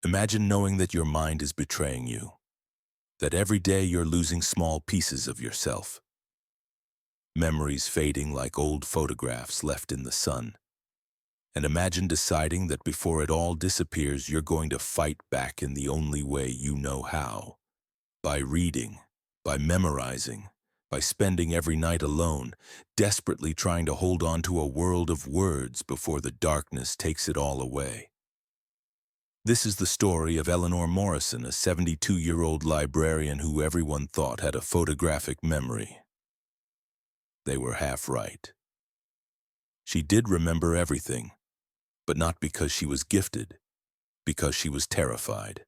Imagine knowing that your mind is betraying you, that every day you're losing small pieces of yourself, memories fading like old photographs left in the sun. And imagine deciding that before it all disappears, you're going to fight back in the only way you know how. By reading, by memorizing, by spending every night alone, desperately trying to hold on to a world of words before the darkness takes it all away. This is the story of Eleanor Morrison, a 72-year-old librarian who everyone thought had a photographic memory. They were half right. She did remember everything, but not because she was gifted, because she was terrified.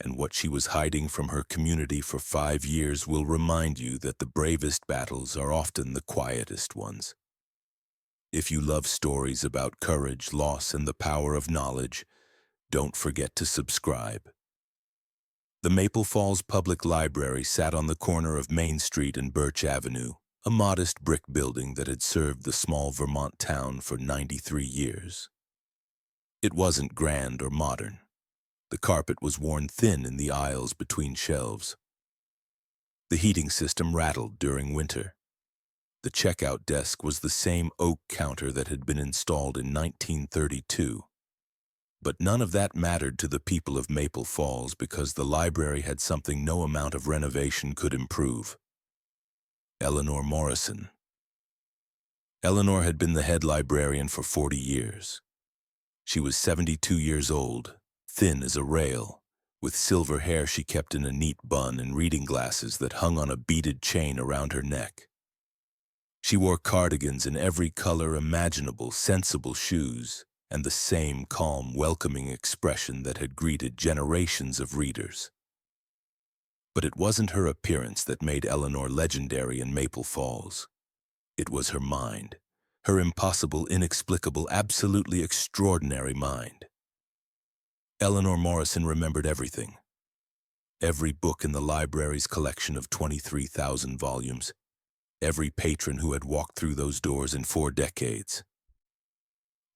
And what she was hiding from her community for 5 years will remind you that the bravest battles are often the quietest ones. If you love stories about courage, loss, and the power of knowledge, don't forget to subscribe. The Maple Falls Public Library sat on the corner of Main Street and Birch Avenue, a modest brick building that had served the small Vermont town for 93 years. It wasn't grand or modern. The carpet was worn thin in the aisles between shelves. The heating system rattled during winter. The checkout desk was the same oak counter that had been installed in 1932. But none of that mattered to the people of Maple Falls because the library had something no amount of renovation could improve. Eleanor Morrison. Eleanor had been the head librarian for 40 years. She was 72 years old, thin as a rail, with silver hair she kept in a neat bun and reading glasses that hung on a beaded chain around her neck. She wore cardigans in every color imaginable, sensible shoes, and the same calm, welcoming expression that had greeted generations of readers. But it wasn't her appearance that made Eleanor legendary in Maple Falls. It was her mind, her impossible, inexplicable, absolutely extraordinary mind. Eleanor Morrison remembered everything. Every book in the library's collection of 23,000 volumes. Every patron who had walked through those doors in 4 decades.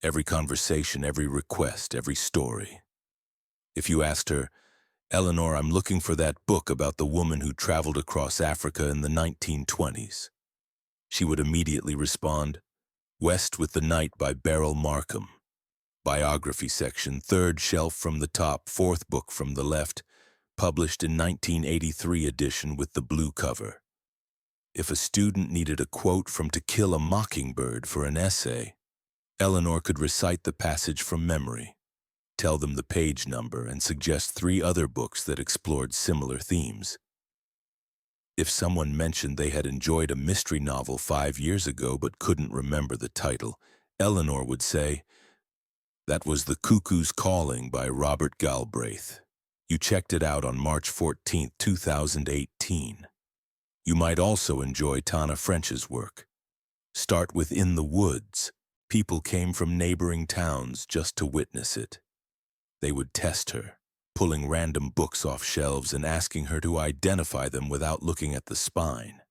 Every conversation, every request, every story. If you asked her, "Eleanor, I'm looking for that book about the woman who traveled across Africa in the 1920s," she would immediately respond, "West with the Night by Beryl Markham. Biography section, 3rd shelf from the top, 4th book from the left, published in 1983 edition with the blue cover." If a student needed a quote from To Kill a Mockingbird for an essay, Eleanor could recite the passage from memory, tell them the page number, and suggest 3 other books that explored similar themes. If someone mentioned they had enjoyed a mystery novel 5 years ago but couldn't remember the title, Eleanor would say, "That was The Cuckoo's Calling by Robert Galbraith. You checked it out on March 14, 2018. You might also enjoy Tana French's work. Start with In the Woods. People came from neighboring towns just to witness it." They would test her, pulling random books off shelves and asking her to identify them without looking at the spine.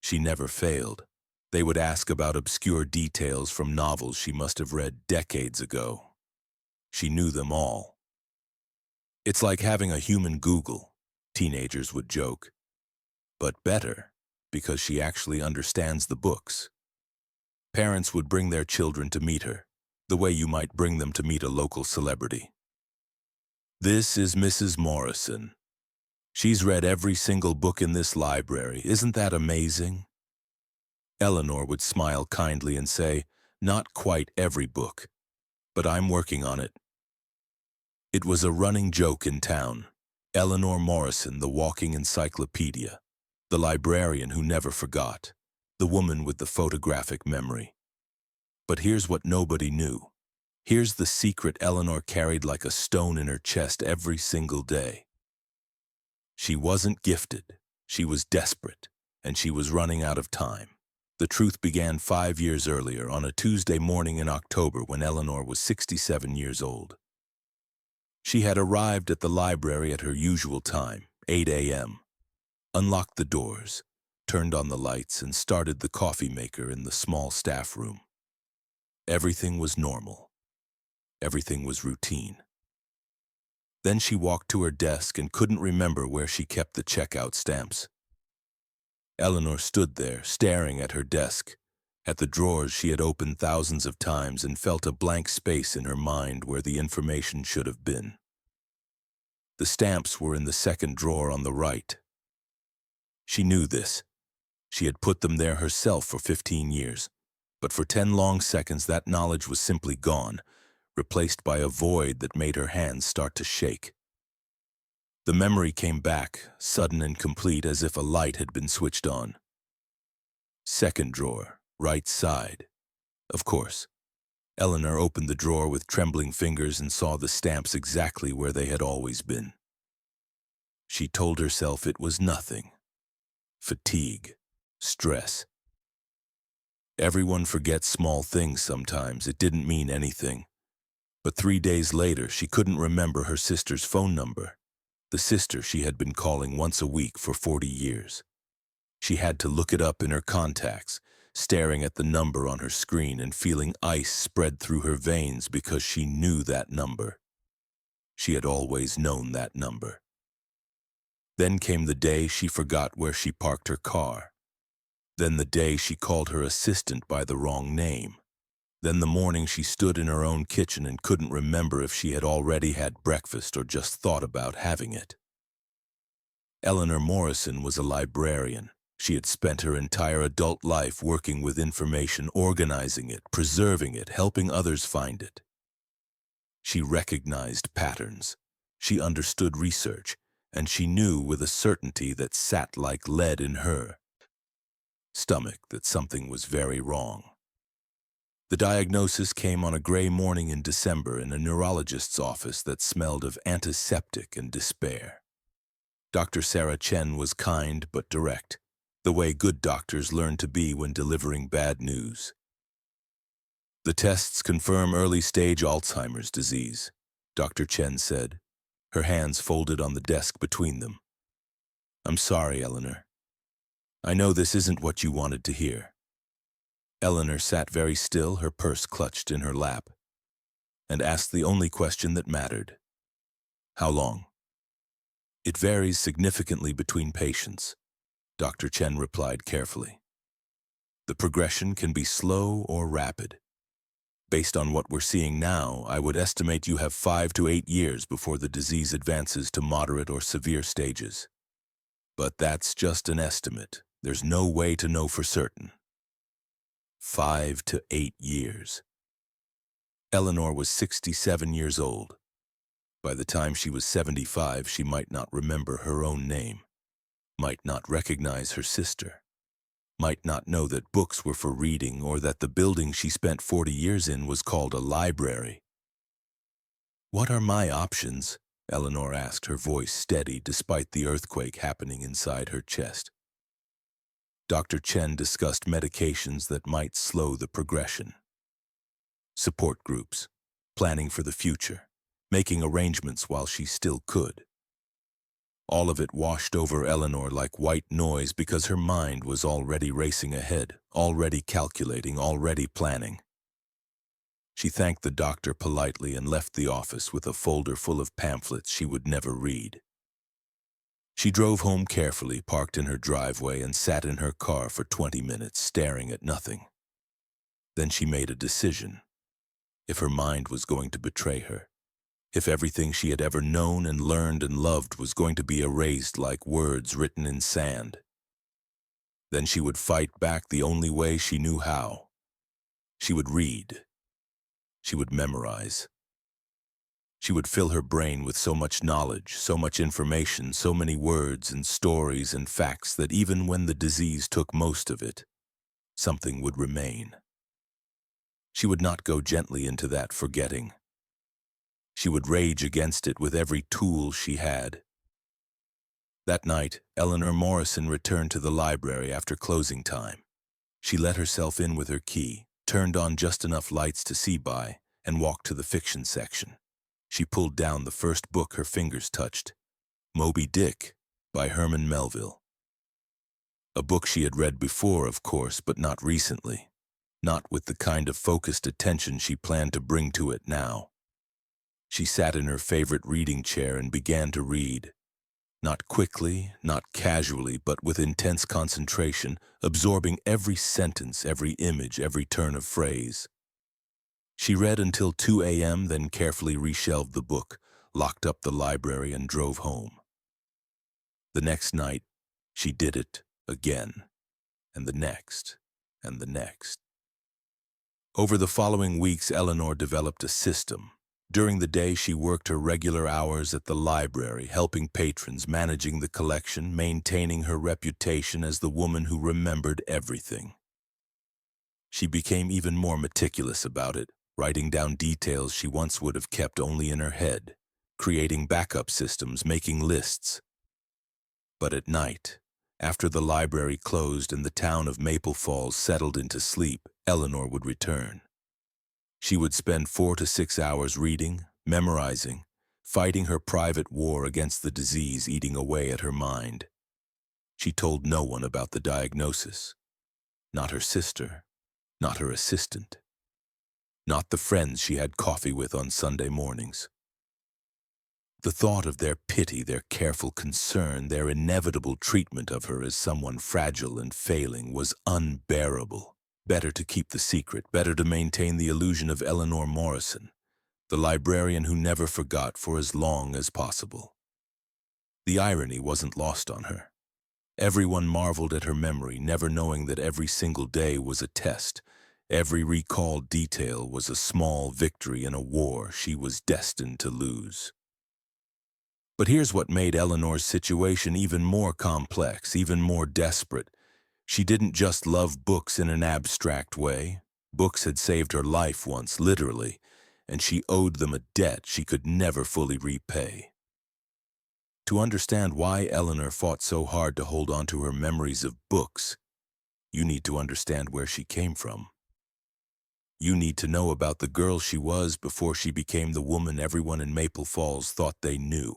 She never failed. They would ask about obscure details from novels she must have read decades ago. She knew them all. "It's like having a human Google," teenagers would joke. But better, because she actually understands the books. Parents would bring their children to meet her, the way you might bring them to meet a local celebrity. "This is Mrs. Morrison. She's read every single book in this library. Isn't that amazing?" Eleanor would smile kindly and say, "Not quite every book, but I'm working on it." It was a running joke in town. Eleanor Morrison, the walking encyclopedia, the librarian who never forgot, the woman with the photographic memory. But here's what nobody knew. Here's the secret Eleanor carried like a stone in her chest every single day. She wasn't gifted, she was desperate, and she was running out of time. The truth began 5 years earlier, on a Tuesday morning in October when Eleanor was 67 years old. She had arrived at the library at her usual time, 8 a.m., unlocked the doors, turned on the lights, and started the coffee maker in the small staff room. Everything was normal. Everything was routine. Then she walked to her desk and couldn't remember where she kept the checkout stamps. Eleanor stood there, staring at her desk, at the drawers she had opened thousands of times, and felt a blank space in her mind where the information should have been. The stamps were in the second drawer on the right. She knew this. She had put them there herself for 15 years, but for 10 long seconds that knowledge was simply gone, replaced by a void that made her hands start to shake. The memory came back, sudden and complete, as if a light had been switched on. Second drawer, right side. Of course. Eleanor opened the drawer with trembling fingers and saw the stamps exactly where they had always been. She told herself it was nothing. Fatigue. Stress. Everyone forgets small things sometimes. It didn't mean anything. But 3 days later, she couldn't remember her sister's phone number. The sister she had been calling once a week for 40 years. She had to look it up in her contacts, staring at the number on her screen and feeling ice spread through her veins because she knew that number. She had always known that number. Then came the day she forgot where she parked her car. Then the day she called her assistant by the wrong name. Then the morning she stood in her own kitchen and couldn't remember if she had already had breakfast or just thought about having it. Eleanor Morrison was a librarian. She had spent her entire adult life working with information, organizing it, preserving it, helping others find it. She recognized patterns. She understood research, and she knew with a certainty that sat like lead in her stomach that something was very wrong. The diagnosis came on a gray morning in December in a neurologist's office that smelled of antiseptic and despair. Dr. Sarah Chen was kind but direct, the way good doctors learn to be when delivering bad news. The tests confirm early-stage Alzheimer's disease, Dr. Chen said, her hands folded on the desk between them. I'm sorry, Eleanor. I know this isn't what you wanted to hear. Eleanor sat very still, her purse clutched in her lap, and asked the only question that mattered. How long? It varies significantly between patients, Dr. Chen replied carefully. The progression can be slow or rapid. Based on what we're seeing now, I would estimate you have 5 to 8 years before the disease advances to moderate or severe stages. But that's just an estimate. There's no way to know for certain. 5 to 8 years. Eleanor was 67 years old. By the time she was 75, she might not remember her own name, might not recognize her sister, might not know that books were for reading or that the building she spent 40 years in was called a library. What are my options? Eleanor asked, her voice steady despite the earthquake happening inside her chest. Dr. Chen discussed medications that might slow the progression. Support groups, planning for the future, making arrangements while she still could. All of it washed over Eleanor like white noise because her mind was already racing ahead, already calculating, already planning. She thanked the doctor politely and left the office with a folder full of pamphlets she would never read. She drove home carefully, parked in her driveway, and sat in her car for 20 minutes, staring at nothing. Then she made a decision. If her mind was going to betray her, if everything she had ever known and learned and loved was going to be erased like words written in sand, then she would fight back the only way she knew how. She would read. She would memorize. She would fill her brain with so much knowledge, so much information, so many words and stories and facts that even when the disease took most of it, something would remain. She would not go gently into that forgetting. She would rage against it with every tool she had. That night, Eleanor Morrison returned to the library after closing time. She let herself in with her key, turned on just enough lights to see by, and walked to the fiction section. She pulled down the first book her fingers touched, Moby Dick by Herman Melville. A book she had read before, of course, but not recently, not with the kind of focused attention she planned to bring to it now. She sat in her favorite reading chair and began to read. Not quickly, not casually, but with intense concentration, absorbing every sentence, every image, every turn of phrase. She read until 2 a.m., then carefully reshelved the book, locked up the library, and drove home. The next night, she did it again, and the next, and the next. Over the following weeks, Eleanor developed a system. During the day, she worked her regular hours at the library, helping patrons, managing the collection, maintaining her reputation as the woman who remembered everything. She became even more meticulous about it, writing down details she once would have kept only in her head, creating backup systems, making lists. But at night, after the library closed and the town of Maple Falls settled into sleep, Eleanor would return. She would spend 4 to 6 hours reading, memorizing, fighting her private war against the disease eating away at her mind. She told no one about the diagnosis. Not her sister, not her assistant, not the friends she had coffee with on Sunday mornings. The thought of their pity, their careful concern, their inevitable treatment of her as someone fragile and failing was unbearable. Better to keep the secret, better to maintain the illusion of Eleanor Morrison, the librarian who never forgot for as long as possible. The irony wasn't lost on her. Everyone marveled at her memory, never knowing that every single day was a test. Every recalled detail was a small victory in a war she was destined to lose. But here's what made Eleanor's situation even more complex, even more desperate. She didn't just love books in an abstract way. Books had saved her life once, literally, and she owed them a debt she could never fully repay. To understand why Eleanor fought so hard to hold on to her memories of books, you need to understand where she came from. You need to know about the girl she was before she became the woman everyone in Maple Falls thought they knew.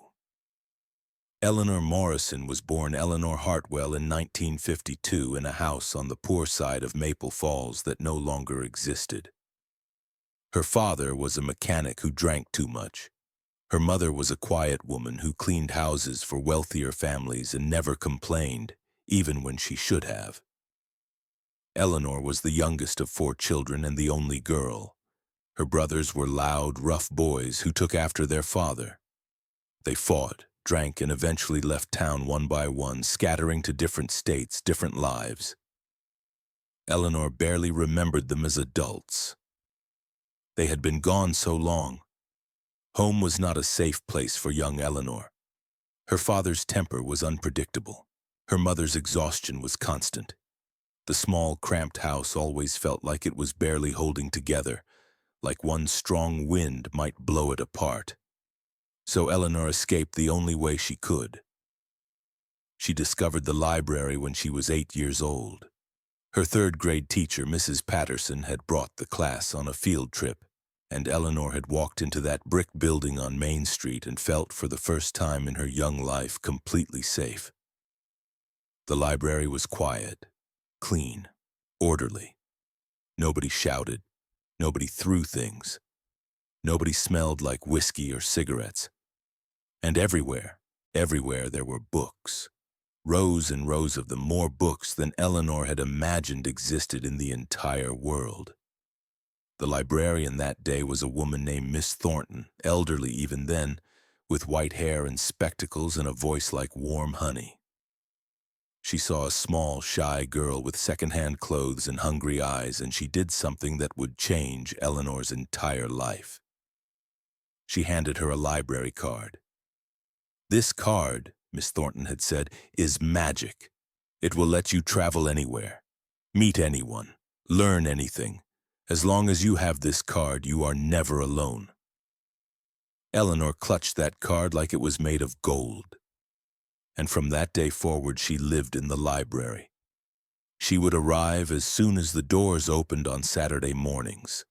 Eleanor Morrison was born Eleanor Hartwell in 1952 in a house on the poor side of Maple Falls that no longer existed. Her father was a mechanic who drank too much. Her mother was a quiet woman who cleaned houses for wealthier families and never complained, even when she should have. Eleanor was the youngest of 4 children and the only girl. Her brothers were loud, rough boys who took after their father. They fought, drank, and eventually left town one by one, scattering to different states, different lives. Eleanor barely remembered them as adults. They had been gone so long. Home was not a safe place for young Eleanor. Her father's temper was unpredictable. Her mother's exhaustion was constant. The small, cramped house always felt like it was barely holding together, like one strong wind might blow it apart. So Eleanor escaped the only way she could. She discovered the library when she was 8 years old. Her 3rd-grade teacher, Mrs. Patterson, had brought the class on a field trip, and Eleanor had walked into that brick building on Main Street and felt for the first time in her young life completely safe. The library was quiet, clean, orderly. Nobody shouted. Nobody threw things. Nobody smelled like whiskey or cigarettes. And everywhere there were books. Rows and rows of them, more books than Eleanor had imagined existed in the entire world. The librarian that day was a woman named Miss Thornton, elderly even then, with white hair and spectacles and a voice like warm honey. She saw a small, shy girl with secondhand clothes and hungry eyes, and she did something that would change Eleanor's entire life. She handed her a library card. "This card," Miss Thornton had said, "is magic. It will let you travel anywhere, meet anyone, learn anything. As long as you have this card, you are never alone." Eleanor clutched that card like it was made of gold. And from that day forward, she lived in the library. She would arrive as soon as the doors opened on Saturday mornings.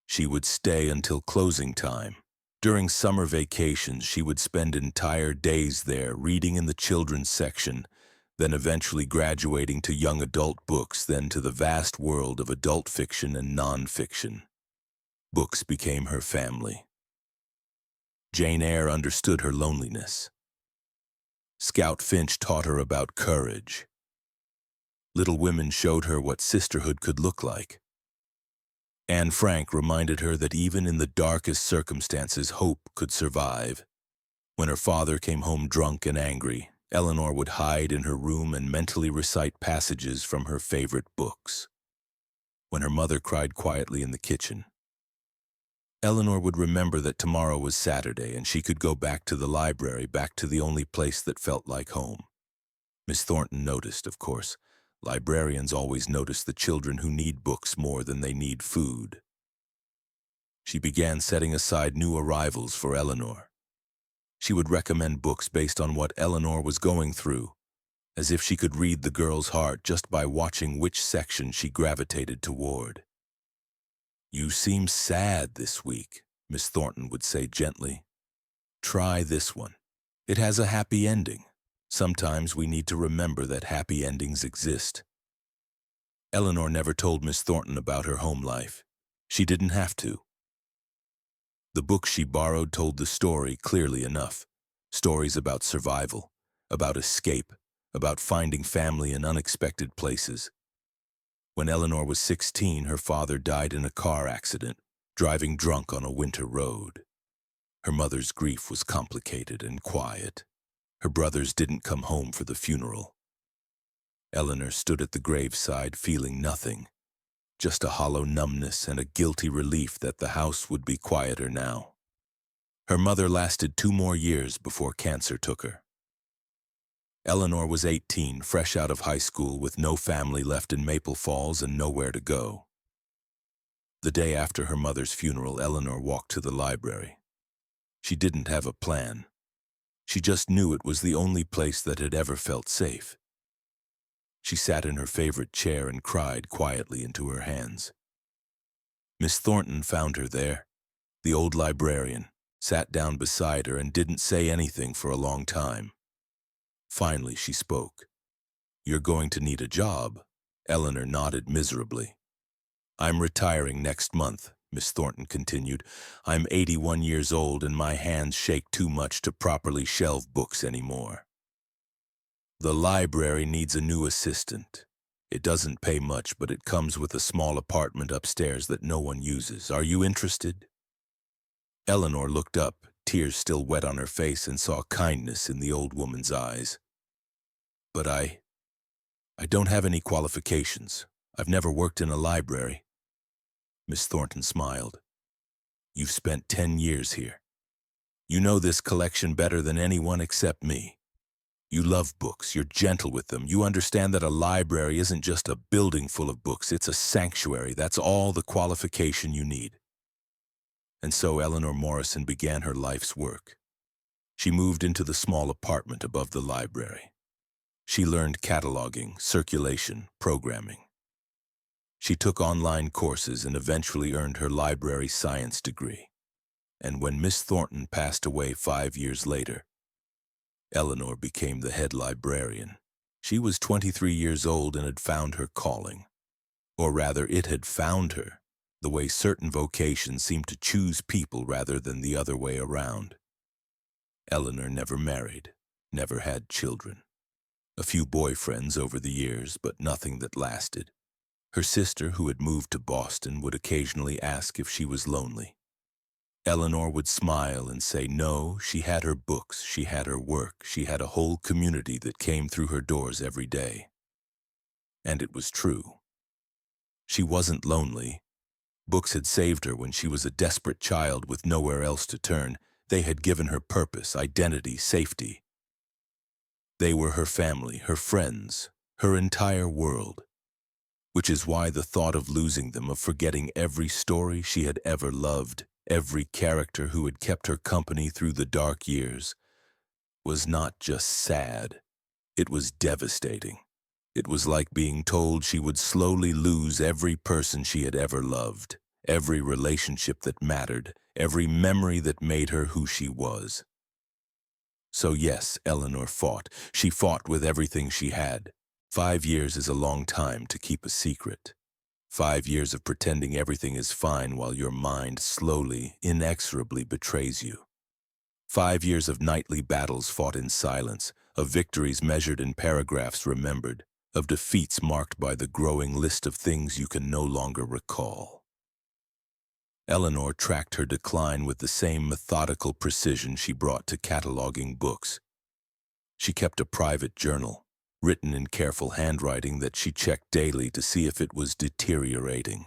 She would stay until closing time. During summer vacations, she would spend entire days there reading in the children's section, then eventually graduating to young adult books, then to the vast world of adult fiction and non-fiction. Books became her family. Jane Eyre understood her loneliness. Scout Finch taught her about courage. Little Women showed her what sisterhood could look like. Anne Frank reminded her that even in the darkest circumstances, hope could survive. When her father came home drunk and angry, Eleanor would hide in her room and mentally recite passages from her favorite books. When her mother cried quietly in the kitchen, Eleanor would remember that tomorrow was Saturday and she could go back to the library, back to the only place that felt like home. Miss Thornton noticed, of course. Librarians always notice the children who need books more than they need food. She began setting aside new arrivals for Eleanor. She would recommend books based on what Eleanor was going through, as if she could read the girl's heart just by watching which section she gravitated toward. "You seem sad this week," Miss Thornton would say gently. "Try this one. It has a happy ending. Sometimes we need to remember that happy endings exist." Eleanor never told Miss Thornton about her home life. She didn't have to. The books she borrowed told the story clearly enough. Stories about survival, about escape, about finding family in unexpected places. When Eleanor was 16, her father died in a car accident, driving drunk on a winter road. Her mother's grief was complicated and quiet. Her brothers didn't come home for the funeral. Eleanor stood at the graveside feeling nothing, just a hollow numbness and a guilty relief that the house would be quieter now. Her mother lasted 2 more years before cancer took her. Eleanor was 18, fresh out of high school with no family left in Maple Falls and nowhere to go. The day after her mother's funeral, Eleanor walked to the library. She didn't have a plan. She just knew it was the only place that had ever felt safe. She sat in her favorite chair and cried quietly into her hands. Miss Thornton found her there. The old librarian sat down beside her and didn't say anything for a long time. Finally, she spoke. "You're going to need a job." Eleanor nodded miserably. "I'm retiring next month," Miss Thornton continued. "I'm 81 years old and my hands shake too much to properly shelve books anymore. The library needs a new assistant. It doesn't pay much, but it comes with a small apartment upstairs that no one uses. Are you interested?" Eleanor looked up, tears still wet on her face, and saw kindness in the old woman's eyes. "But I don't have any qualifications. I've never worked in a library." Miss Thornton smiled. "You've spent 10 years here. You know this collection better than anyone except me. You love books, you're gentle with them. You understand that a library isn't just a building full of books, it's a sanctuary. That's all the qualification you need." And so Eleanor Morrison began her life's work. She moved into the small apartment above the library. She learned cataloging, circulation, programming. She took online courses and eventually earned her library science degree. And when Miss Thornton passed away 5 years later, Eleanor became the head librarian. She was 23 years old and had found her calling. Or rather, it had found her, the way certain vocations seem to choose people rather than the other way around. Eleanor never married, never had children. A few boyfriends over the years, but nothing that lasted. Her sister, who had moved to Boston, would occasionally ask if she was lonely. Eleanor would smile and say no, she had her books, she had her work, she had a whole community that came through her doors every day. And it was true. She wasn't lonely. Books had saved her when she was a desperate child with nowhere else to turn. They had given her purpose, identity, safety. They were her family, her friends, her entire world. Which is why the thought of losing them, of forgetting every story she had ever loved, every character who had kept her company through the dark years, was not just sad, it was devastating. It was like being told she would slowly lose every person she had ever loved, every relationship that mattered, every memory that made her who she was. So yes, Eleanor fought. She fought with everything she had. 5 years is a long time to keep a secret. 5 years of pretending everything is fine while your mind slowly, inexorably betrays you. 5 years of nightly battles fought in silence, of victories measured in paragraphs remembered, of defeats marked by the growing list of things you can no longer recall. Eleanor tracked her decline with the same methodical precision she brought to cataloging books. She kept a private journal, written in careful handwriting that she checked daily to see if it was deteriorating.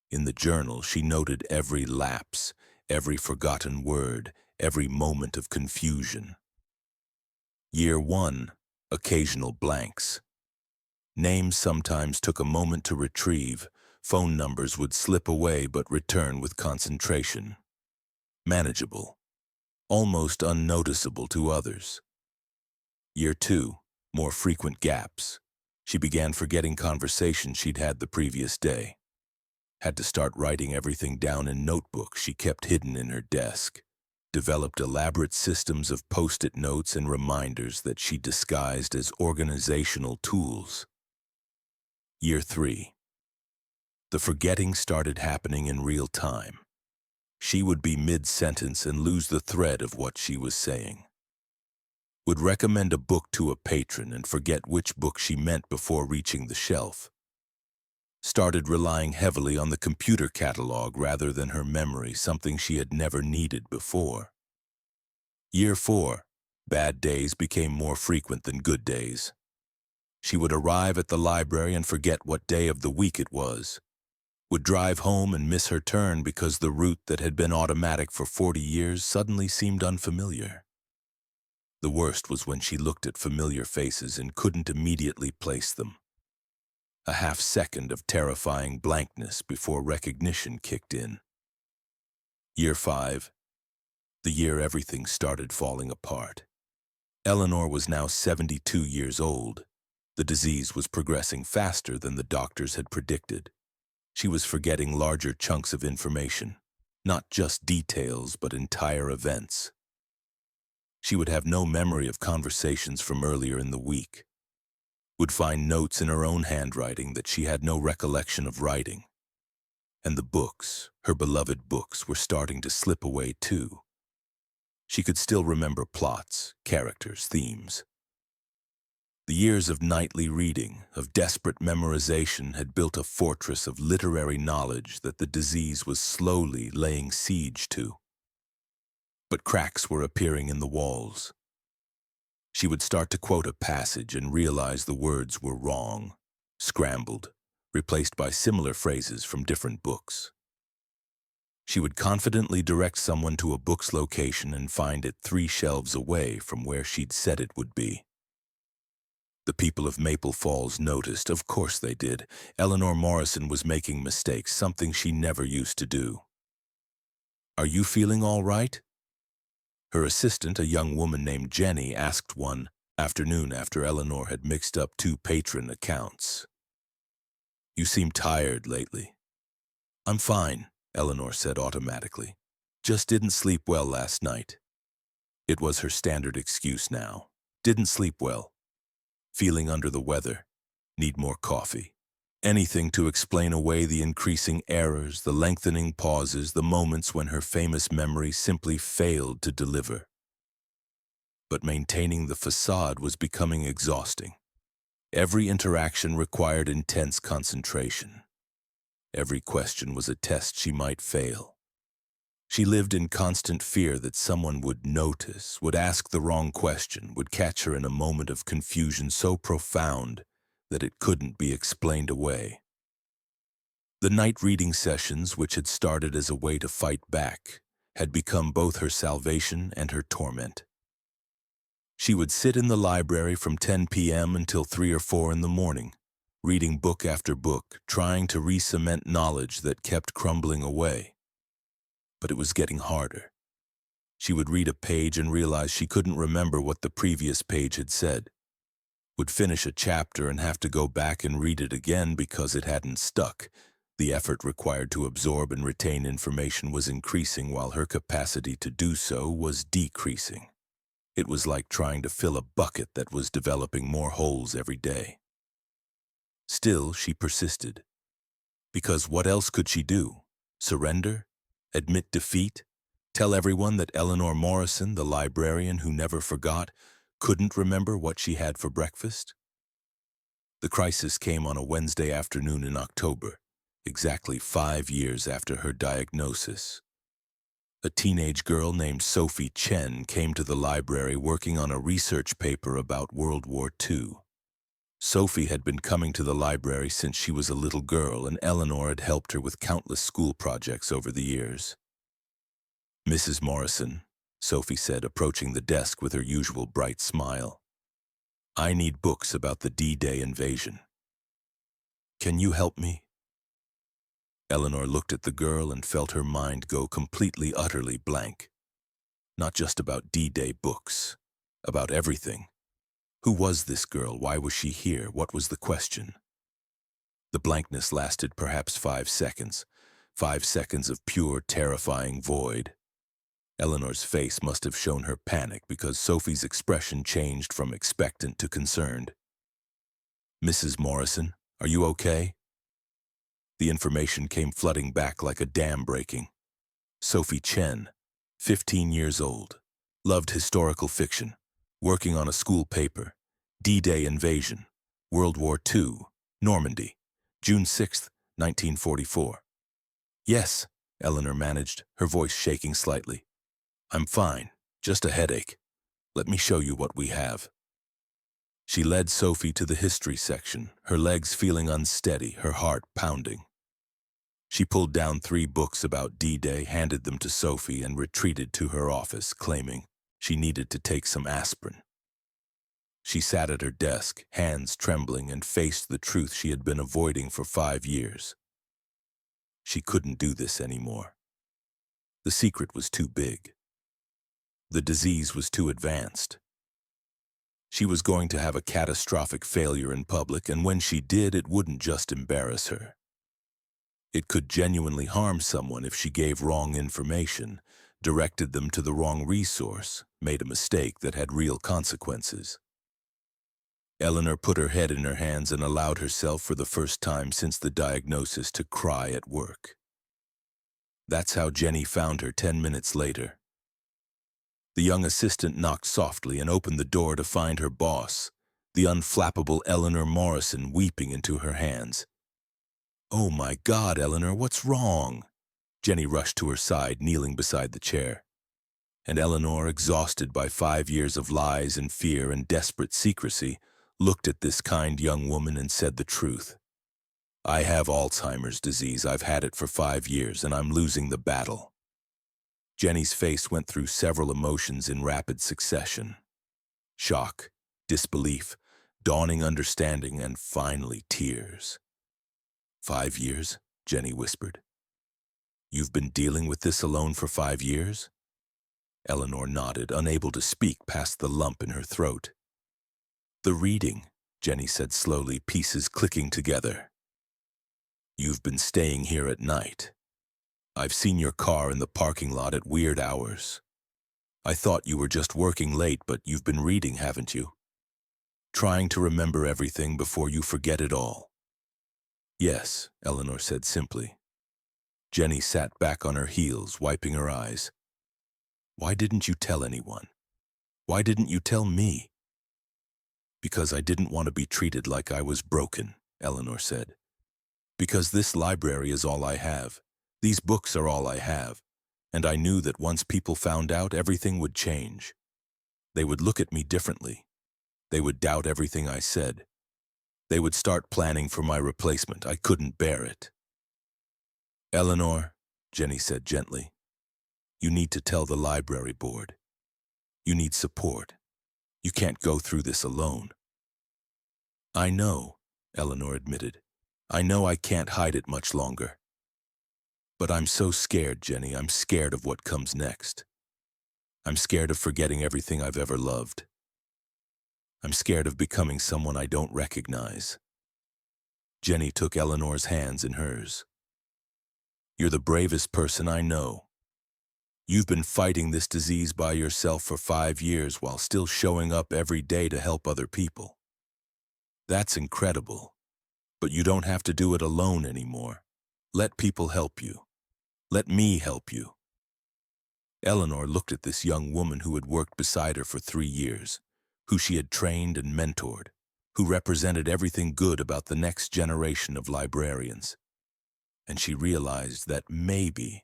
In the journal, she noted every lapse, every forgotten word, every moment of confusion. Year 1, occasional blanks. Names sometimes took a moment to retrieve. Phone numbers would slip away but return with concentration. Manageable, almost unnoticeable to others. Year 2, more frequent gaps. She began forgetting conversations she'd had the previous day. Had to start writing everything down in notebooks she kept hidden in her desk. Developed elaborate systems of post-it notes and reminders that she disguised as organizational tools. Year 3. The forgetting started happening in real time. She would be mid-sentence and lose the thread of what she was saying. Would recommend a book to a patron and forget which book she meant before reaching the shelf. Started relying heavily on the computer catalog rather than her memory, something she had never needed before. Year 4. Bad days became more frequent than good days. She would arrive at the library and forget what day of the week it was. Would drive home and miss her turn because the route that had been automatic for 40 years suddenly seemed unfamiliar. The worst was when she looked at familiar faces and couldn't immediately place them. A half-second of terrifying blankness before recognition kicked in. Year 5. The year everything started falling apart. Eleanor was now 72 years old. The disease was progressing faster than the doctors had predicted. She was forgetting larger chunks of information, not just details but entire events. She would have no memory of conversations from earlier in the week. Would find notes in her own handwriting that she had no recollection of writing. And the books, her beloved books, were starting to slip away too. She could still remember plots, characters, themes. The years of nightly reading, of desperate memorization, had built a fortress of literary knowledge that the disease was slowly laying siege to. But cracks were appearing in the walls. She would start to quote a passage and realize the words were wrong, scrambled, replaced by similar phrases from different books. She would confidently direct someone to a book's location and find it 3 shelves away from where she'd said it would be. The people of Maple Falls noticed, of course they did. Eleanor Morrison was making mistakes, something she never used to do. "Are you feeling all right?" Her assistant, a young woman named Jenny, asked one afternoon after Eleanor had mixed up 2 patron accounts. "You seem tired lately." "I'm fine," Eleanor said automatically. "Just didn't sleep well last night." It was her standard excuse now. Didn't sleep well. Feeling under the weather. Need more coffee. Anything to explain away the increasing errors, the lengthening pauses, the moments when her famous memory simply failed to deliver. But maintaining the facade was becoming exhausting. Every interaction required intense concentration. Every question was a test she might fail. She lived in constant fear that someone would notice, would ask the wrong question, would catch her in a moment of confusion so profound that it couldn't be explained away. The night reading sessions, which had started as a way to fight back, had become both her salvation and her torment. She would sit in the library from 10 p.m. until 3 or 4 in the morning, reading book after book, trying to re-cement knowledge that kept crumbling away. But it was getting harder. She would read a page and realize she couldn't remember what the previous page had said. Would finish a chapter and have to go back and read it again because it hadn't stuck. The effort required to absorb and retain information was increasing while her capacity to do so was decreasing. It was like trying to fill a bucket that was developing more holes every day. Still, she persisted. Because what else could she do? Surrender? Admit defeat? Tell everyone that Eleanor Morrison, the librarian who never forgot, couldn't remember what she had for breakfast? The crisis came on a Wednesday afternoon in October, exactly 5 years after her diagnosis. A teenage girl named Sophie Chen came to the library working on a research paper about World War II. Sophie had been coming to the library since she was a little girl, and Eleanor had helped her with countless school projects over the years. "Mrs. Morrison," Sophie said, approaching the desk with her usual bright smile, "I need books about the D-Day invasion. Can you help me?" Eleanor looked at the girl and felt her mind go completely, utterly blank. Not just about D-Day books, about everything. Who was this girl? Why was she here? What was the question? The blankness lasted perhaps 5 seconds. 5 seconds of pure, terrifying void. Eleanor's face must have shown her panic because Sophie's expression changed from expectant to concerned. "Mrs. Morrison, are you okay?" The information came flooding back like a dam breaking. Sophie Chen, 15 years old, loved historical fiction, working on a school paper, D-Day invasion, World War II, Normandy, June 6, 1944. "Yes," Eleanor managed, her voice shaking slightly. "I'm fine, just a headache. Let me show you what we have." She led Sophie to the history section, her legs feeling unsteady, her heart pounding. She pulled down 3 books about D-Day, handed them to Sophie, and retreated to her office, claiming she needed to take some aspirin. She sat at her desk, hands trembling, and faced the truth she had been avoiding for 5 years. She couldn't do this anymore. The secret was too big. The disease was too advanced. She was going to have a catastrophic failure in public, and when she did, it wouldn't just embarrass her. It could genuinely harm someone if she gave wrong information, directed them to the wrong resource, made a mistake that had real consequences. Eleanor put her head in her hands and allowed herself for the first time since the diagnosis to cry at work. That's how Jenny found her 10 minutes later. The young assistant knocked softly and opened the door to find her boss, the unflappable Eleanor Morrison, weeping into her hands. "Oh my God, Eleanor, what's wrong?" Jenny rushed to her side, kneeling beside the chair. And Eleanor, exhausted by 5 years of lies and fear and desperate secrecy, looked at this kind young woman and said the truth. "I have Alzheimer's disease. I've had it for 5 years, and I'm losing the battle." Jenny's face went through several emotions in rapid succession. Shock, disbelief, dawning understanding, and finally tears. "5 years?" Jenny whispered. "You've been dealing with this alone for 5 years?" Eleanor nodded, unable to speak past the lump in her throat. "The reading," Jenny said slowly, pieces clicking together. "You've been staying here at night. I've seen your car in the parking lot at weird hours. I thought you were just working late, but you've been reading, haven't you? Trying to remember everything before you forget it all." "Yes," Eleanor said simply. Jenny sat back on her heels, wiping her eyes. "Why didn't you tell anyone? Why didn't you tell me?" "Because I didn't want to be treated like I was broken," Eleanor said. "Because this library is all I have. These books are all I have. And I knew that once people found out, everything would change. They would look at me differently. They would doubt everything I said. They would start planning for my replacement. I couldn't bear it." "Eleanor," Jenny said gently, "you need to tell the library board. You need support. You can't go through this alone." "I know," Eleanor admitted. "I know I can't hide it much longer. But I'm so scared, Jenny. I'm scared of what comes next. I'm scared of forgetting everything I've ever loved. I'm scared of becoming someone I don't recognize." Jenny took Eleanor's hands in hers. "You're the bravest person I know. You've been fighting this disease by yourself for 5 years while still showing up every day to help other people. That's incredible. But you don't have to do it alone anymore. Let people help you. Let me help you." Eleanor looked at this young woman who had worked beside her for 3 years, who she had trained and mentored, who represented everything good about the next generation of librarians. And she realized that maybe,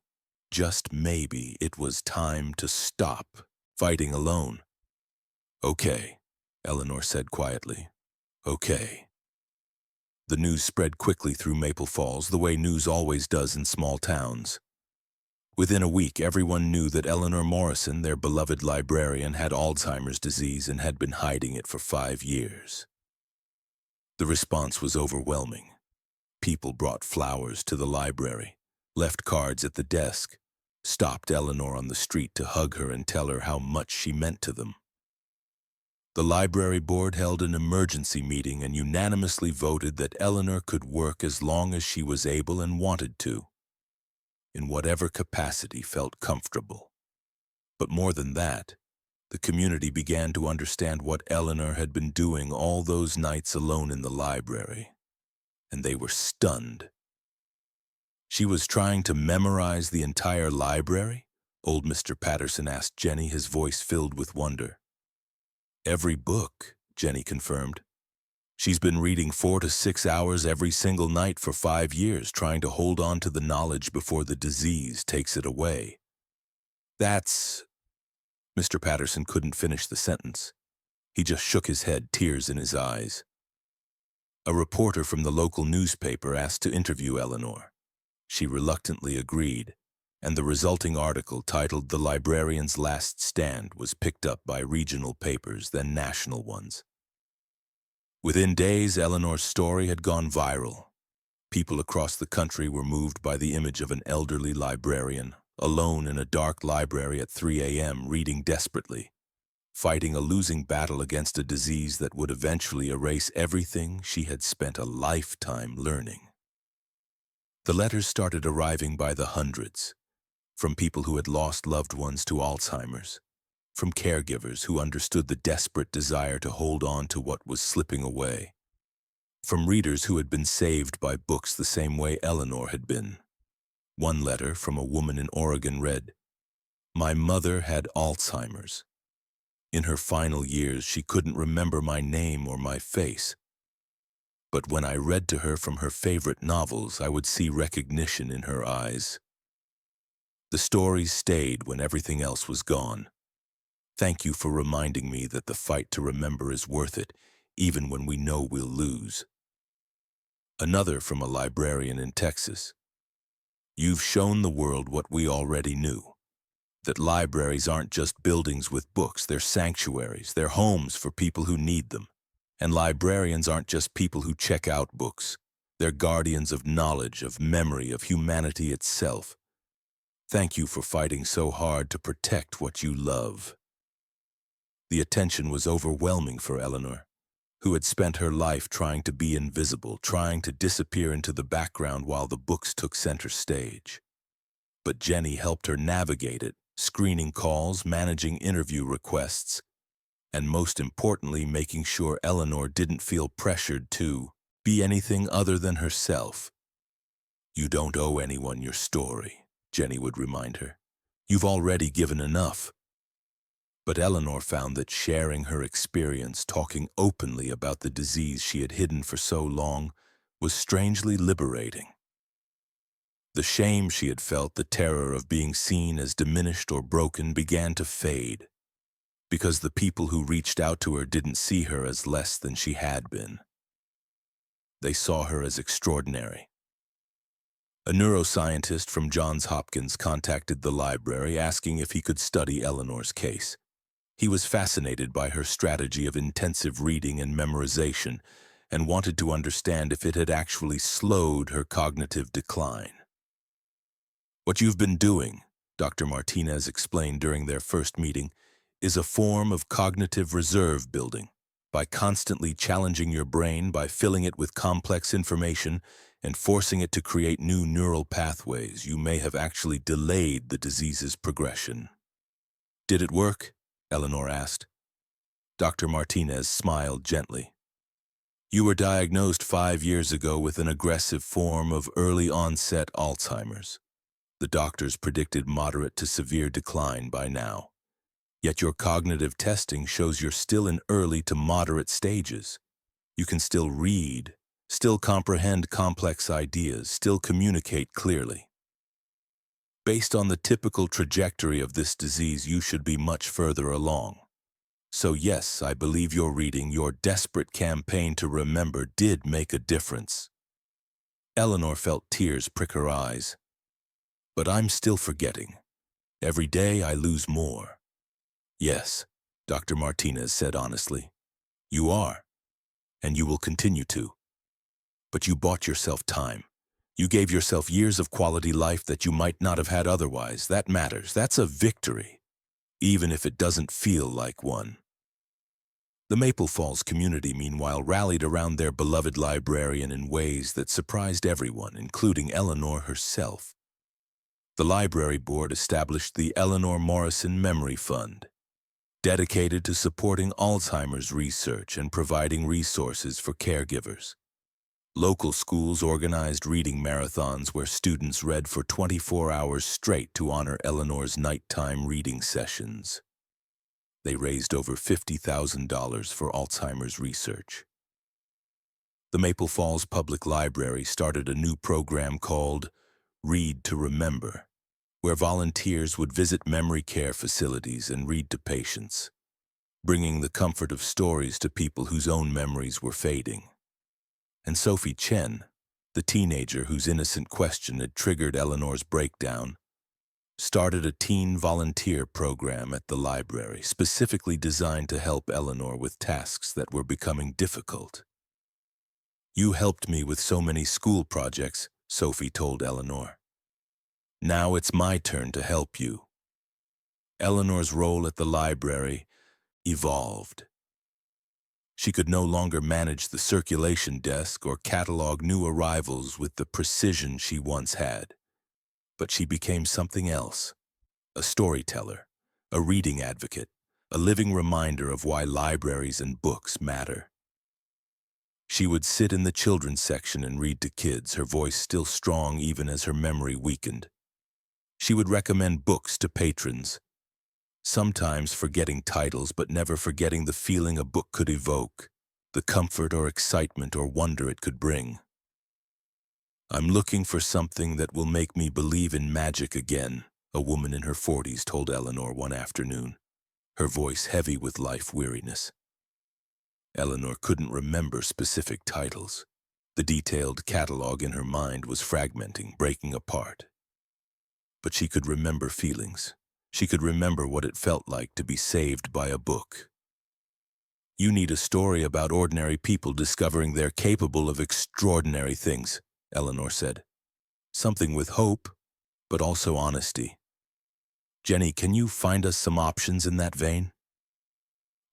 just maybe, it was time to stop fighting alone. "Okay," Eleanor said quietly. "Okay." The news spread quickly through Maple Falls, the way news always does in small towns. Within a week, everyone knew that Eleanor Morrison, their beloved librarian, had Alzheimer's disease and had been hiding it for 5 years. The response was overwhelming. People brought flowers to the library, left cards at the desk, stopped Eleanor on the street to hug her and tell her how much she meant to them. The library board held an emergency meeting and unanimously voted that Eleanor could work as long as she was able and wanted to, in whatever capacity felt comfortable. But more than that, the community began to understand what Eleanor had been doing all those nights alone in the library, and they were stunned. "She was trying to memorize the entire library?" Old Mr. Patterson asked Jenny, his voice filled with wonder. "Every book," Jenny confirmed. "She's been reading 4 to 6 hours every single night for 5 years, trying to hold on to the knowledge before the disease takes it away." "That's—" Mr. Patterson couldn't finish the sentence. He just shook his head, tears in his eyes. A reporter from the local newspaper asked to interview Eleanor. She reluctantly agreed, and the resulting article, titled "The Librarian's Last Stand," was picked up by regional papers, then national ones. Within days, Eleanor's story had gone viral. People across the country were moved by the image of an elderly librarian, alone in a dark library at 3 a.m., reading desperately, fighting a losing battle against a disease that would eventually erase everything she had spent a lifetime learning. The letters started arriving by the hundreds, from people who had lost loved ones to Alzheimer's, from caregivers who understood the desperate desire to hold on to what was slipping away, from readers who had been saved by books the same way Eleanor had been. One letter from a woman in Oregon read, "My mother had Alzheimer's. In her final years, she couldn't remember my name or my face. But when I read to her from her favorite novels, I would see recognition in her eyes. The stories stayed when everything else was gone. Thank you for reminding me that the fight to remember is worth it, even when we know we'll lose." Another from a librarian in Texas. "You've shown the world what we already knew, that libraries aren't just buildings with books, they're sanctuaries, they're homes for people who need them. And librarians aren't just people who check out books, they're guardians of knowledge, of memory, of humanity itself. Thank you for fighting so hard to protect what you love." The attention was overwhelming for Eleanor, who had spent her life trying to be invisible, trying to disappear into the background while the books took center stage. But Jenny helped her navigate it, screening calls, managing interview requests, and most importantly, making sure Eleanor didn't feel pressured to be anything other than herself. "You don't owe anyone your story," Jenny would remind her. "You've already given enough." But Eleanor found that sharing her experience, talking openly about the disease she had hidden for so long, was strangely liberating. The shame she had felt, the terror of being seen as diminished or broken, began to fade, because the people who reached out to her didn't see her as less than she had been. They saw her as extraordinary. A neuroscientist from Johns Hopkins contacted the library asking if he could study Eleanor's case. He was fascinated by her strategy of intensive reading and memorization and wanted to understand if it had actually slowed her cognitive decline. "What you've been doing," Dr. Martinez explained during their first meeting, "is a form of cognitive reserve building. By constantly challenging your brain, by filling it with complex information and forcing it to create new neural pathways, you may have actually delayed the disease's progression." "Did it work?" Eleanor asked. Dr. Martinez smiled gently. "You were diagnosed 5 years ago with an aggressive form of early-onset Alzheimer's. The doctors predicted moderate to severe decline by now. Yet your cognitive testing shows you're still in early to moderate stages. You can still read, still comprehend complex ideas, still communicate clearly. Based on the typical trajectory of this disease, you should be much further along. So yes, I believe your reading, your desperate campaign to remember did make a difference. Eleanor felt tears prick her eyes. But I'm still forgetting. Every day I lose more. Yes, Dr. Martinez said honestly. You are, and you will continue to. But you bought yourself time. You gave yourself years of quality life that you might not have had otherwise. That matters. That's a victory, even if it doesn't feel like one. The Maple Falls community, meanwhile, rallied around their beloved librarian in ways that surprised everyone, including Eleanor herself. The library board established the Eleanor Morrison Memory Fund, dedicated to supporting Alzheimer's research and providing resources for caregivers. Local schools organized reading marathons where students read for 24 hours straight to honor Eleanor's nighttime reading sessions. They raised over $50,000 for Alzheimer's research. The Maple Falls Public Library started a new program called Read to Remember, where volunteers would visit memory care facilities and read to patients, bringing the comfort of stories to people whose own memories were fading. And Sophie Chen, the teenager whose innocent question had triggered Eleanor's breakdown, started a teen volunteer program at the library specifically designed to help Eleanor with tasks that were becoming difficult. You helped me with so many school projects, Sophie told Eleanor. Now it's my turn to help you. Eleanor's role at the library evolved. She could no longer manage the circulation desk or catalog new arrivals with the precision she once had. But she became something else, a storyteller, a reading advocate, a living reminder of why libraries and books matter. She would sit in the children's section and read to kids, her voice still strong even as her memory weakened. She would recommend books to patrons, sometimes forgetting titles but never forgetting the feeling a book could evoke, the comfort or excitement or wonder it could bring. I'm looking for something that will make me believe in magic again, a woman in her 40s told Eleanor one afternoon, her voice heavy with life weariness. Eleanor couldn't remember specific titles. The detailed catalog in her mind was fragmenting, breaking apart. But she could remember feelings. She could remember what it felt like to be saved by a book. You need a story about ordinary people discovering they're capable of extraordinary things, Eleanor said. Something with hope, but also honesty. Jenny, can you find us some options in that vein?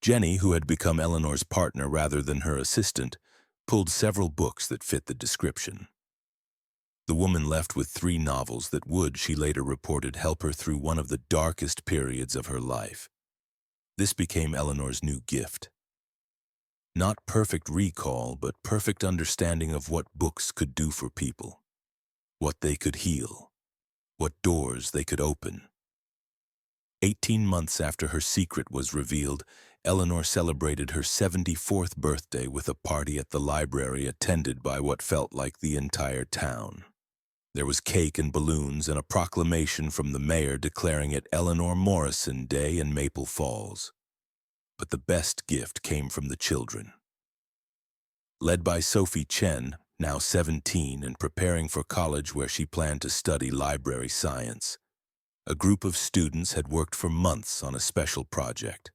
Jenny, who had become Eleanor's partner rather than her assistant, pulled several books that fit the description. The woman left with 3 novels that would, she later reported, help her through one of the darkest periods of her life. This became Eleanor's new gift. Not perfect recall, but perfect understanding of what books could do for people, what they could heal, what doors they could open. 18 months after her secret was revealed, Eleanor celebrated her 74th birthday with a party at the library attended by what felt like the entire town. There was cake and balloons and a proclamation from the mayor declaring it Eleanor Morrison Day in Maple Falls. But the best gift came from the children. Led by Sophie Chen, now 17 and preparing for college where she planned to study library science, a group of students had worked for months on a special project.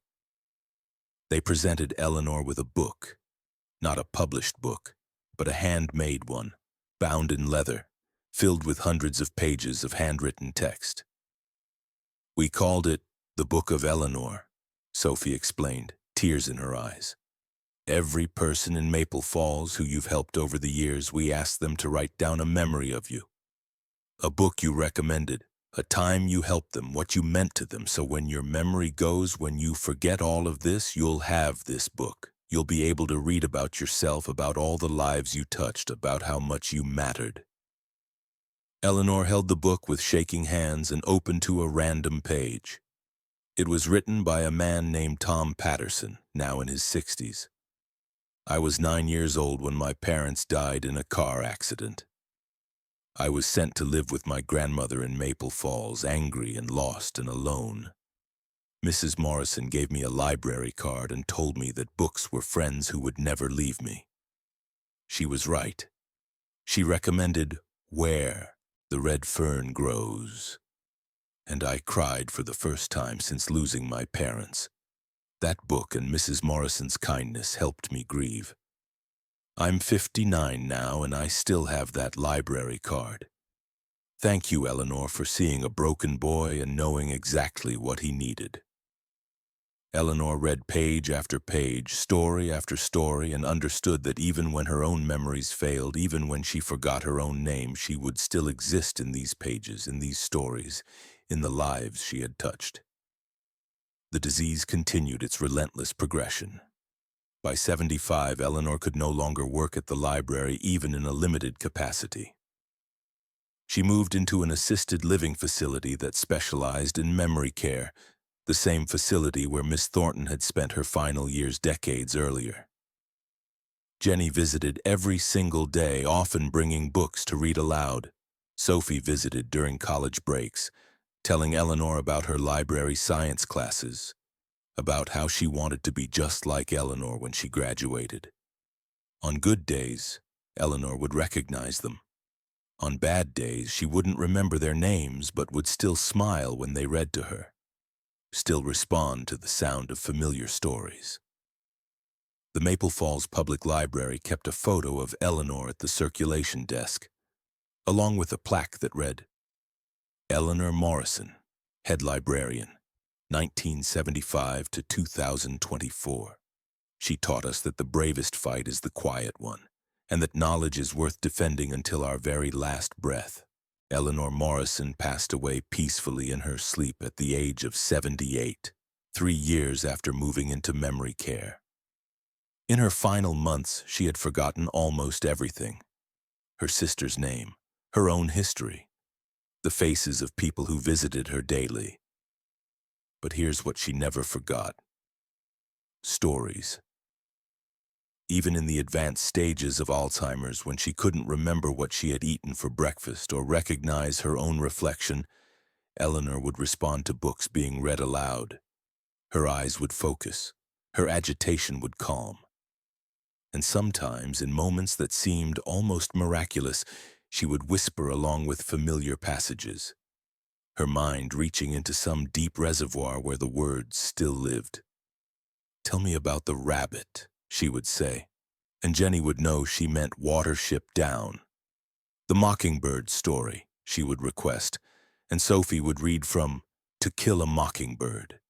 They presented Eleanor with a book, not a published book, but a handmade one, bound in leather, filled with hundreds of pages of handwritten text. We called it the Book of Eleanor, Sophie explained, tears in her eyes. Every person in Maple Falls who you've helped over the years, we asked them to write down a memory of you. A book you recommended, a time you helped them, what you meant to them, so when your memory goes, when you forget all of this, you'll have this book. You'll be able to read about yourself, about all the lives you touched, about how much you mattered. Eleanor held the book with shaking hands and opened to a random page. It was written by a man named Tom Patterson, now in his 60s. I was 9 years old when my parents died in a car accident. I was sent to live with my grandmother in Maple Falls, angry and lost and alone. Mrs. Morrison gave me a library card and told me that books were friends who would never leave me. She was right. She recommended Where the Red Fern Grows. And I cried for the first time since losing my parents. That book and Mrs. Morrison's kindness helped me grieve. I'm 59 now, and I still have that library card. Thank you, Eleanor, for seeing a broken boy and knowing exactly what he needed. Eleanor read page after page, story after story, and understood that even when her own memories failed, even when she forgot her own name, she would still exist in these pages, in these stories, in the lives she had touched. The disease continued its relentless progression. By 75, Eleanor could no longer work at the library, even in a limited capacity. She moved into an assisted living facility that specialized in memory care, the same facility where Miss Thornton had spent her final years decades earlier. Jenny visited every single day, often bringing books to read aloud. Sophie visited during college breaks, telling Eleanor about her library science classes, about how she wanted to be just like Eleanor when she graduated. On good days, Eleanor would recognize them. On bad days, she wouldn't remember their names but would still smile when they read to her, still respond to the sound of familiar stories. The Maple Falls Public Library kept a photo of Eleanor at the circulation desk, along with a plaque that read, Eleanor Morrison, Head Librarian, 1975 to 2024. She taught us that the bravest fight is the quiet one, and that knowledge is worth defending until our very last breath. Eleanor Morrison passed away peacefully in her sleep at the age of 78, 3 years after moving into memory care. In her final months, she had forgotten almost everything. Her sister's name, her own history, the faces of people who visited her daily. But here's what she never forgot. Stories. Even in the advanced stages of Alzheimer's, when she couldn't remember what she had eaten for breakfast or recognize her own reflection, Eleanor would respond to books being read aloud. Her eyes would focus. Her agitation would calm. And sometimes, in moments that seemed almost miraculous, she would whisper along with familiar passages, her mind reaching into some deep reservoir where the words still lived. Tell me about the rabbit, she would say, and Jenny would know she meant Watership Down. The Mockingbird story, she would request, and Sophie would read from To Kill a Mockingbird.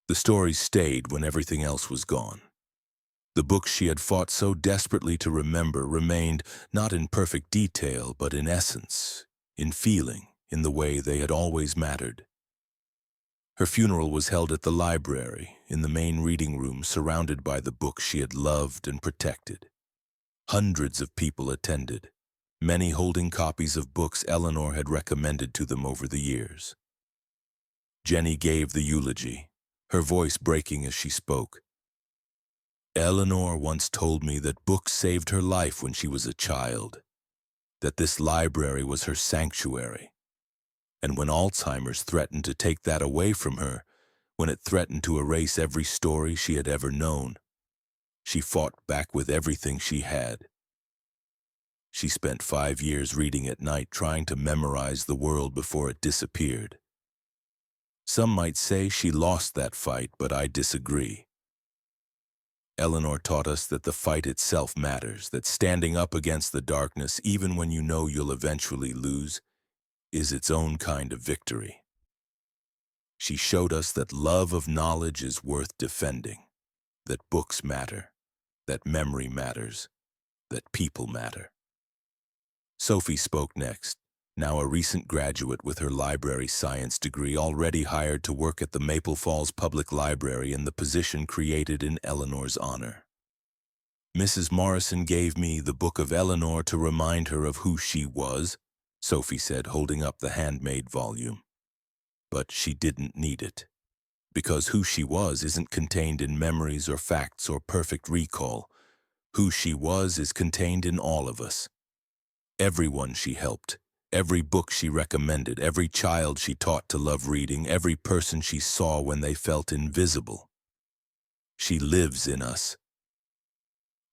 The stories stayed when everything else was gone. The books she had fought so desperately to remember remained not in perfect detail, but in essence, in feeling, in the way they had always mattered. Her funeral was held at the library, in the main reading room, surrounded by the books she had loved and protected. Hundreds of people attended, many holding copies of books Eleanor had recommended to them over the years. Jenny gave the eulogy, her voice breaking as she spoke. Eleanor once told me that books saved her life when she was a child, that this library was her sanctuary. And when Alzheimer's threatened to take that away from her, when it threatened to erase every story she had ever known, she fought back with everything she had. She spent 5 years reading at night, trying to memorize the world before it disappeared. Some might say she lost that fight, but I disagree. Eleanor taught us that the fight itself matters, that standing up against the darkness, even when you know you'll eventually lose, is its own kind of victory. She showed us that love of knowledge is worth defending, that books matter, that memory matters, that people matter. Sophie spoke next, now a recent graduate with her library science degree, already hired to work at the Maple Falls Public Library in the position created in Eleanor's honor. Mrs. Morrison gave me the book of Eleanor to remind her of who she was, Sophie said, holding up the handmade volume. But she didn't need it. Because who she was isn't contained in memories or facts or perfect recall. Who she was is contained in all of us. Everyone she helped, every book she recommended, every child she taught to love reading, every person she saw when they felt invisible. She lives in us,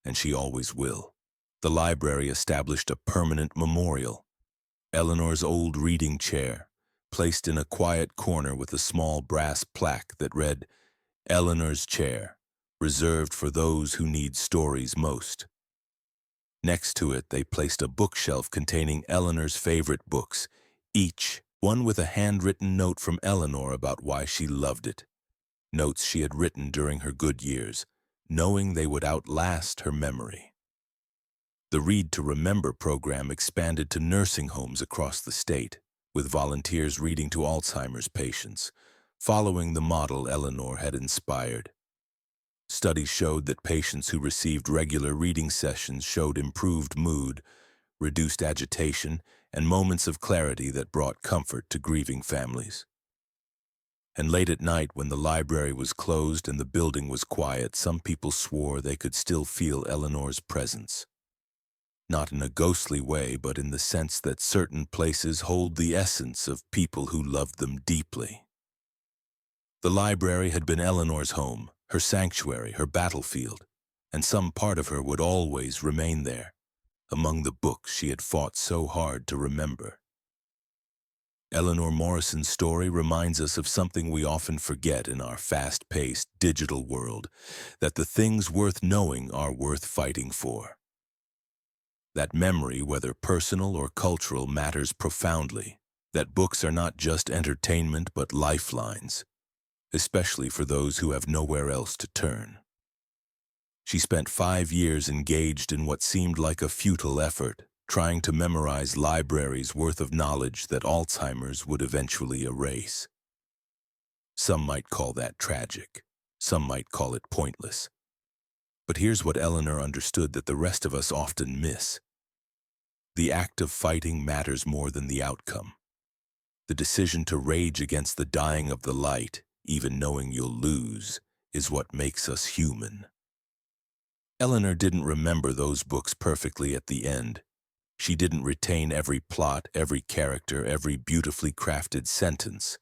and she always will. The library established a permanent memorial. Eleanor's old reading chair, placed in a quiet corner with a small brass plaque that read, "Eleanor's chair, reserved for those who need stories most." Next to it, they placed a bookshelf containing Eleanor's favorite books, each one with a handwritten note from Eleanor about why she loved it. Notes she had written during her good years, knowing they would outlast her memory. The Read to Remember program expanded to nursing homes across the state, with volunteers reading to Alzheimer's patients, following the model Eleanor had inspired. Studies showed that patients who received regular reading sessions showed improved mood, reduced agitation, and moments of clarity that brought comfort to grieving families. And late at night, when the library was closed and the building was quiet, some people swore they could still feel Eleanor's presence. Not in a ghostly way, but in the sense that certain places hold the essence of people who loved them deeply. The library had been Eleanor's home, her sanctuary, her battlefield, and some part of her would always remain there, among the books she had fought so hard to remember. Eleanor Morrison's story reminds us of something we often forget in our fast-paced digital world, that the things worth knowing are worth fighting for. That memory, whether personal or cultural, matters profoundly. That books are not just entertainment but lifelines, especially for those who have nowhere else to turn. She spent 5 years engaged in what seemed like a futile effort, trying to memorize libraries worth of knowledge that Alzheimer's would eventually erase. Some might call that tragic. Some might call it pointless. But here's what Eleanor understood that the rest of us often miss. The act of fighting matters more than the outcome. The decision to rage against the dying of the light, even knowing you'll lose, is what makes us human. Eleanor didn't remember those books perfectly at the end. She didn't retain every plot, every character, every beautifully crafted sentence,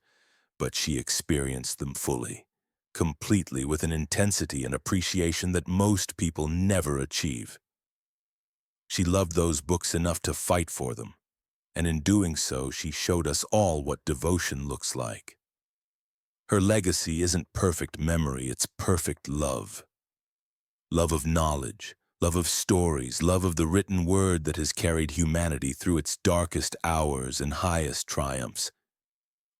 but she experienced them fully, completely, with an intensity and appreciation that most people never achieve. She loved those books enough to fight for them, and in doing so, she showed us all what devotion looks like. Her legacy isn't perfect memory, it's perfect love. Love of knowledge, love of stories, love of the written word that has carried humanity through its darkest hours and highest triumphs.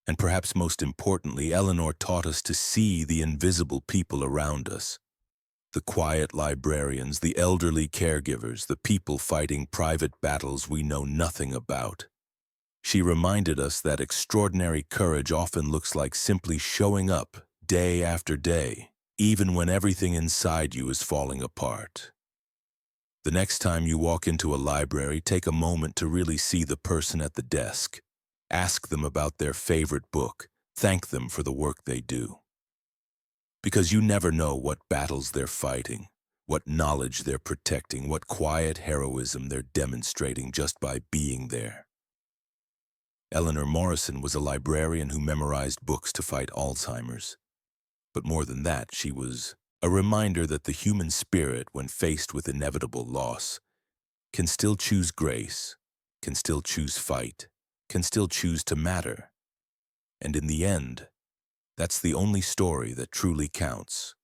And perhaps most importantly, Eleanor taught us to see the invisible people around us. The quiet librarians, the elderly caregivers, the people fighting private battles we know nothing about. She reminded us that extraordinary courage often looks like simply showing up day after day, even when everything inside you is falling apart. The next time you walk into a library, take a moment to really see the person at the desk. Ask them about their favorite book. Thank them for the work they do. Because you never know what battles they're fighting, what knowledge they're protecting, what quiet heroism they're demonstrating just by being there. Eleanor Morrison was a librarian who memorized books to fight Alzheimer's. But more than that, she was a reminder that the human spirit, when faced with inevitable loss, can still choose grace, can still choose fight, can still choose to matter. And in the end, that's the only story that truly counts.